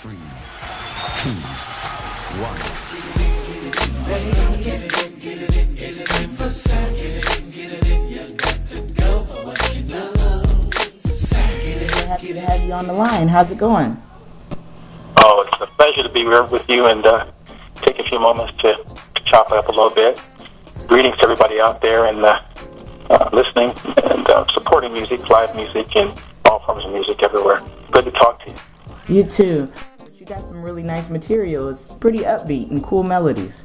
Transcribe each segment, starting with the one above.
3, 2, 1. It's time for Sax. Get it in, you got to go for what you love. Sax. We're happy to have you on the line. How's it going? Oh, it's a pleasure to be here with you and take a few moments to chop it up a little bit. Greetings to everybody out there and listening and supporting music, live music, and all forms of music everywhere. Good to talk to you. You too. You got some really nice material. It's pretty upbeat and cool melodies.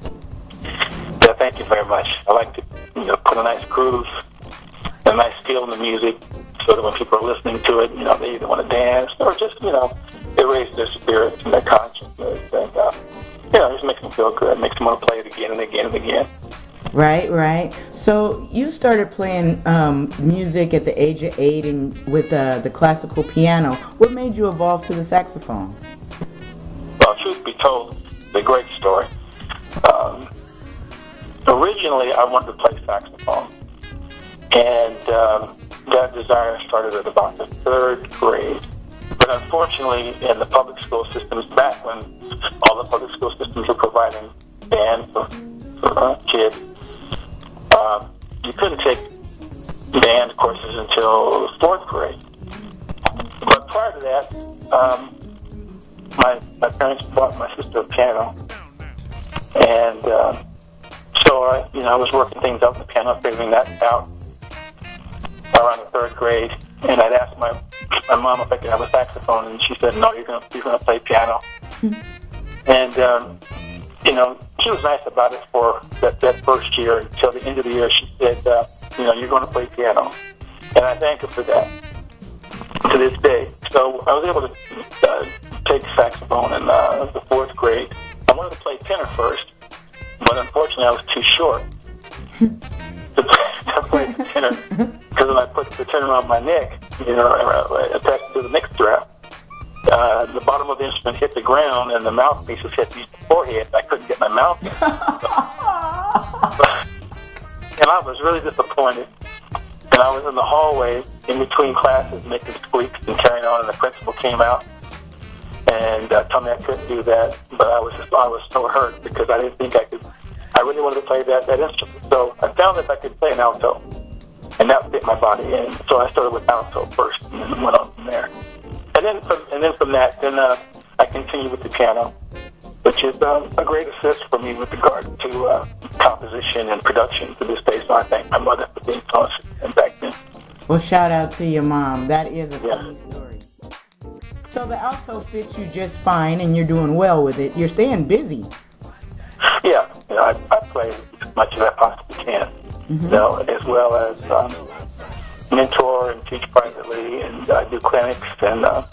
Yeah, thank you very much. I like to put a nice groove, a nice feel in the music, so that when people are listening to it, they either want to dance or just, it raises their spirits and their consciousness. And, it just makes them feel good. It makes them want to play it again and again and again. Right. So you started playing music at the age of 8 and with the classical piano. What made you evolve to the saxophone? Well, truth be told, it's a great story. Originally, I wanted to play saxophone, and that desire started at about the 3rd grade. But unfortunately, in the public school systems, back when all the public school systems were providing band for kids, you couldn't take band courses until 4th grade. But prior to that, my parents bought my sister a piano, and so I was working things out on the piano, figuring that out around the 3rd grade, and I'd asked my mom if I could have a saxophone, and she said, "No, you're gonna play piano." And she was nice about it for that first year. Until the end of the year, she said, "You're going to play piano," and I thank her for that to this day. So I was able to take saxophone in the 4th grade. I wanted to play tenor first, but unfortunately I was too short to play the tenor, because when I put the tenor on my neck, attached to the neck strap, the bottom of the instrument hit the ground and the mouthpieces hit the forehead. I couldn't get my mouth in. And I was really disappointed. And I was in the hallway in between classes making squeaks and carrying on, and the principal came out and told me I couldn't do that. But I was so hurt because I didn't think I could. I really wanted to play that instrument. So I found that I could play an alto, and that fit my body. And so I started with alto first, and then went on from there. And then from that, I continued with the piano, which is a great assist for me with regard to composition and production to this day. So I thank my mother for being so assistant back then. Well, shout out to your mom. That is a funny story. So the alto fits you just fine, and you're doing well with it. You're staying busy. Yeah, I play as much as I possibly can, as well as mentor and teach privately, and I do clinics, and I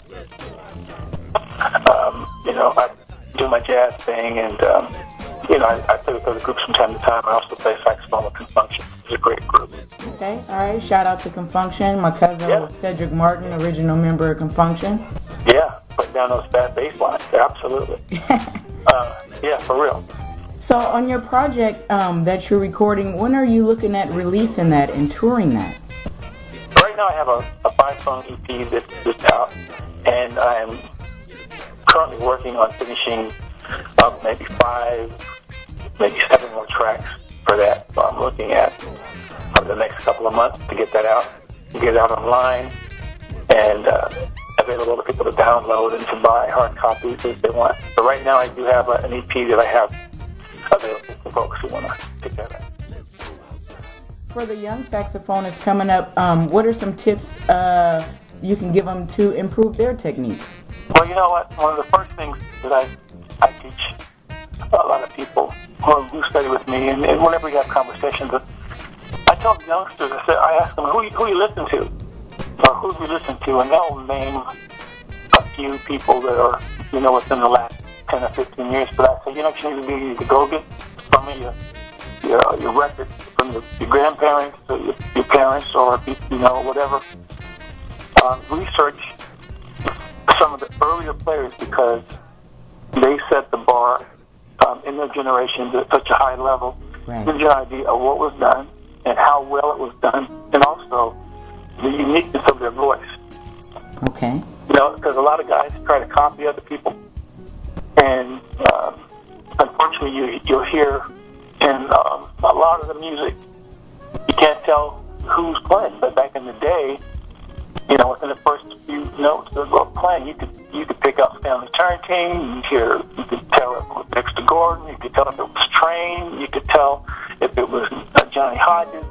do my jazz thing, and I play with other groups from time to time. I also play saxophone with Confunction. It's a great group. Okay, all right. Shout out to Confunction. My cousin was Cedric Martin, original member of Confunction. Yeah, put down those fat bass lines. Absolutely. Yeah, for real. So on your project that you're recording, when are you looking at releasing that and touring that? Right now I have a 5-song EP that's out, and I am currently working on finishing up maybe 5, maybe 7 more tracks for that. So I'm looking at for the next couple of months to get that out, to get it out online, and available to people to download and to buy hard copies if they want. So right now I do have an EP that I have available for folks who want to pick that up. For the young saxophonists coming up, what are some tips you can give them to improve their technique? Well, you know what? One of the first things that I teach a lot of people who study with me, and whenever we have conversations, I tell the youngsters, I ask them, who you listen to? Or who do you listen to? And they'll name a few people that are, within the last 10 or 15 years. But I say, what you need to do, you need to go get from me your record from your grandparents or your parents or, whatever. Research some of the earlier players because they set the bar in their generation at such a high level. Right. Gives you an idea of what was done and how well it was done, and also the uniqueness of their voice. Okay. Because a lot of guys try to copy other people, And unfortunately, you'll hear in a lot of the music, you can't tell who's playing. But back in the day, within the first few notes of playing, you could pick up Stanley Turrentine. You could tell if it was Dexter Gordon. You could tell if it was Train. You could tell if it was Johnny Hodges.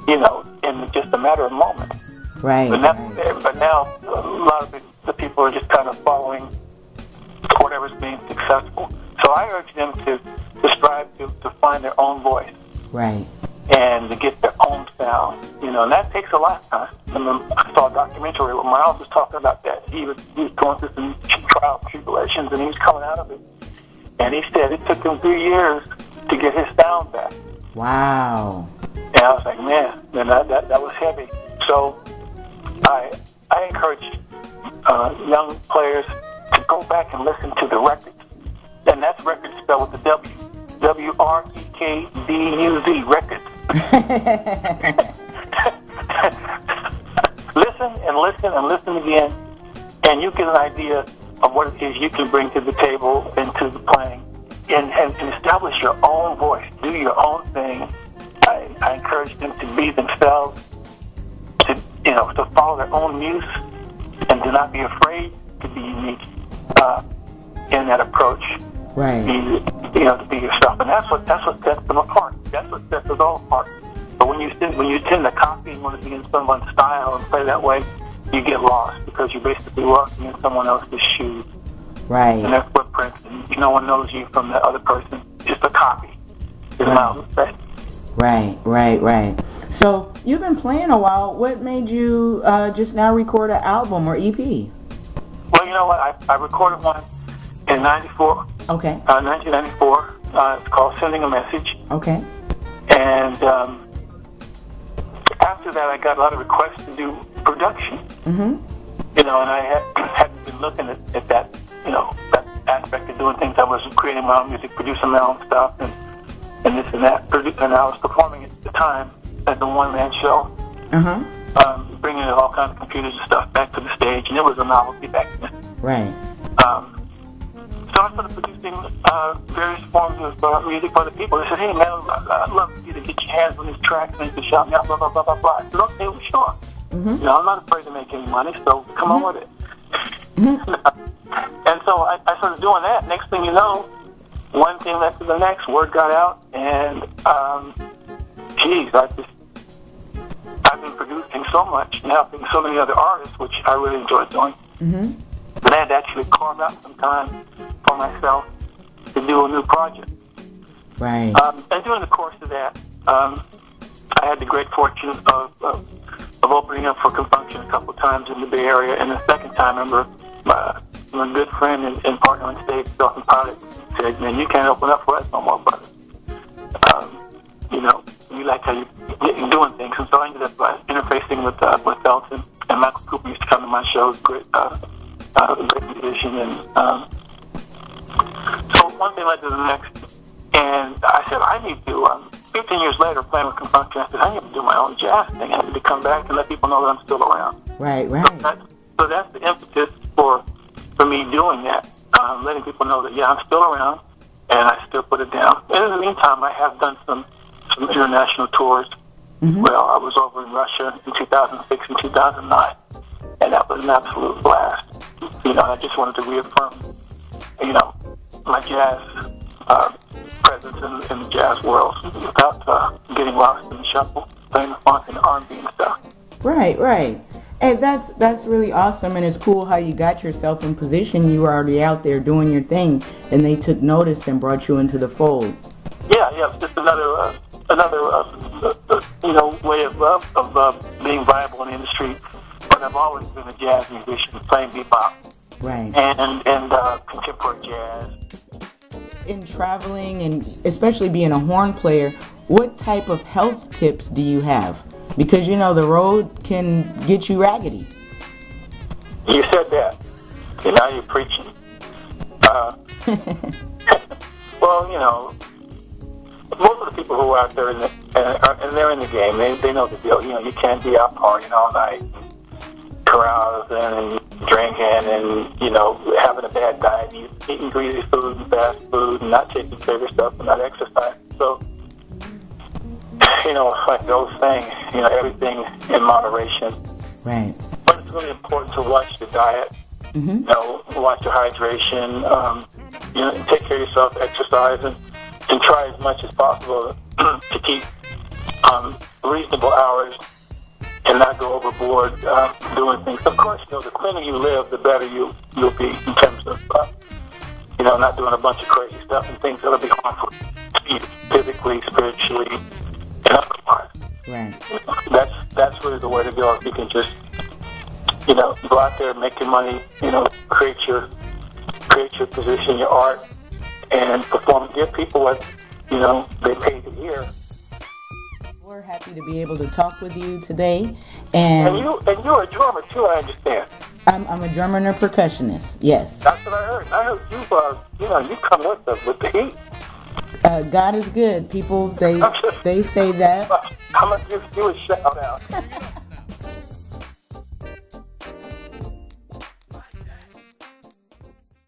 In just a matter of moments. Right. But now a lot of the people are just kind of following whatever's being successful. So I urge them to strive to find their own voice. Right. And to get their own sound, and that takes a lifetime. I saw a documentary where Miles was talking about that. He was going through some trials, tribulations, and he was coming out of it. And he said it took him 3 years to get his sound back. Wow. And I was like, man, that was heavy. So I encourage young players to go back and listen to the records. And that's records spelled with a W. W-R-E-K-D-U-Z, records. Listen and listen and listen again, and you get an idea of what it is you can bring to the table and to the playing, and establish your own voice. Do your own thing. I encourage them to be themselves, to follow their own muse, and to not be afraid to be unique in that approach. Right. To be yourself, and that's what sets them apart. That's what sets us all apart. But when you tend to copy and want to be in someone's style and play that way, you get lost because you're basically walking in someone else's shoes. Right. And their footprints, and no one knows you from the other person. Just a copy. Right. So you've been playing a while. What made you just now record an album or EP? Well, you know what? I recorded one in 94. Okay. 1994. It's called Sending a Message. Okay. And after that, I got a lot of requests to do production. Mm-hmm. And I hadn't been looking at that, that aspect of doing things. I was creating my own music, producing my own stuff, and this and that. And I was performing at the time as a one-man show, bringing in all kinds of computers and stuff back to the stage, and it was a novelty back then. Right. So I started producing various forms of music for other people. They said, hey, man, I'd love for you to get your hands on these tracks and you can shout me out, blah, blah, blah, blah, blah. I said, okay, well, sure. Mm-hmm. I'm not afraid to make any money, so come on with it. And so I started doing that. Next thing you know, one thing led to the next. Word got out, and I've been producing so much and helping so many other artists, which I really enjoy doing. Mm-hmm. But I had to actually carve out some time for myself to do a new project. Right. And during the course of that, I had the great fortune of opening up for Confunction a couple of times in the Bay Area. And the second time, I remember my good friend and partner on stage, Dawson Pilot, said, man, you can't open up for us no more, brother. We like how you're doing things. And so I ended up interfacing with Felton. And Michael Cooper used to come to my shows, great musician. And so one thing led to the next. And I said, I need to, 15 years later, playing with Confunction, I said, I need to do my own jazz thing. I need to come back and let people know that I'm still around. Right. So that's the impetus for me doing that, letting people know that, I'm still around, and I still put it down. And in the meantime, I have done some international tours. Mm-hmm. Well, I was over in Russia in 2006 and 2009, and that was an absolute blast. I just wanted to reaffirm, my jazz presence in the jazz world without getting lost in the shuffle, playing the funk and the R&B and stuff. Right. And that's really awesome, and it's cool how you got yourself in position. You were already out there doing your thing, and they took notice and brought you into the fold. Yeah, just another way of being viable in the industry. But I've always been a jazz musician, playing bebop, right, and contemporary jazz. In traveling and especially being a horn player, what type of health tips do you have? Because the road can get you raggedy. You said that. Now you're preaching. Well, most of the people who are out there and they're in the game, they know the deal. You can't be out partying all night, carousing, and drinking and, you know, having a bad diet, eating greasy food and fast food and not taking care of yourself and not exercising. So, you know, like those things, you know, everything in moderation. Right. But it's really important to watch your diet, you know, watch your hydration, you know, take care of yourself, exercise, and try as much as possible to keep reasonable hours and not go overboard doing things. Of course, you know, the cleaner you live, the better you'll be in terms of, you know, not doing a bunch of crazy stuff and things that'll be harmful to you physically, spiritually, and otherwise. Right. That's really the way to go. If you can just, you know, go out there and make your money, you know, create your position, your art, and perform. Give people what, you know, they pay to hear. We're happy to be able to talk with you today, and you're a drummer too, I understand. I'm a drummer and a percussionist. Yes. That's what I heard. I heard you, you know, you come with the heat. God is good. People, they say that. I'm gonna give you a shout out.